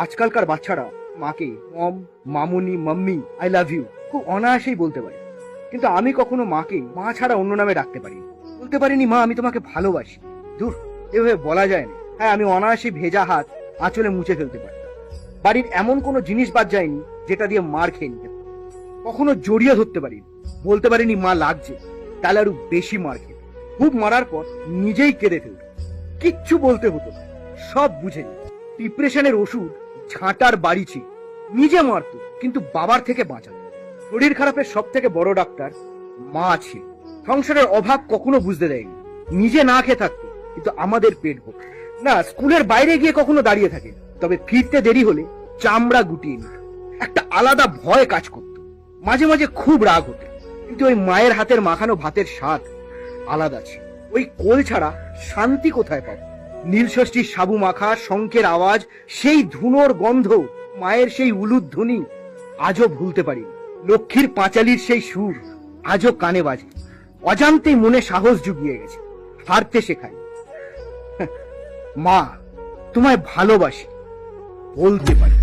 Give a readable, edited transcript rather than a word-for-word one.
আজকালকার বাচ্চারা মাকে মম, মামুনি, মাম্মি, আই লাভ ইউ খুব অনায়াসেই বলতে পারে, কিন্তু আমি কখনো মাকে মা ছাড়া অন্য নামে ডাকতে পারিনি। বলতে পারিনি মা আমি তোমাকে ভালোবাসি। দূর, এভাবে বলা যায় না। হ্যাঁ, আমি অনায়াসেই ভেজা হাত আঁচলে মুছে ফেলতে পারি। বাড়ির এমন কোনো জিনিস বাদ যায়নি যেটা দিয়ে মার খেয়ে নিতে পারি। কখনো জড়িয়ে ধরতে পারিনি, বলতে পারিনি মা লাগছে, তাহলে আরো বেশি মার খেত। খুব মারার পর নিজেই কেঁদে ফেলত, কিচ্ছু বলতে হতো না, সব বুঝে যেত। ডিপ্রেশনের ওষুধ ঝাঁটার বাড়ি ছিল, নিজে মারত কিন্তু বাবার থেকে বাঁচাত। শরীর খারাপের সব থেকে বড় ডাক্তার মা ছিল। সংসারের অভাব কখনো বুঝতে দেয়নি, নিজে না খেয়ে থাকতো কিন্তু আমাদের পেট ভরত না। স্কুলের বাইরে গিয়ে কখনো দাঁড়িয়ে থাকে, তবে ফিরতে দেরি হলে চামড়া গুটিয়ে নিত। একটা আলাদা ভয় কাজ করত, মাঝে মাঝে খুব রাগ হতো, কিন্তু ওই মায়ের হাতের মাখানো ভাতের স্বাদ আলাদা ছিল। ওই কোল ছাড়া শান্তি কোথায় পাবো? নীলষষ্ঠীর সাবু মাখা, শঙ্খের আওয়াজ, সেই ধুনোর গন্ধ, মায়ের সেই উলুধ্বনি আজও ভুলতে পারি। লক্ষ্মীর পাঁচালির সেই সুর আজও কানে বাজে। অজান্তেই মনে সাহস জুগিয়ে গেছে, হারতে শেখাই। মা, তোমায় ভালোবাসি বলতে পারি।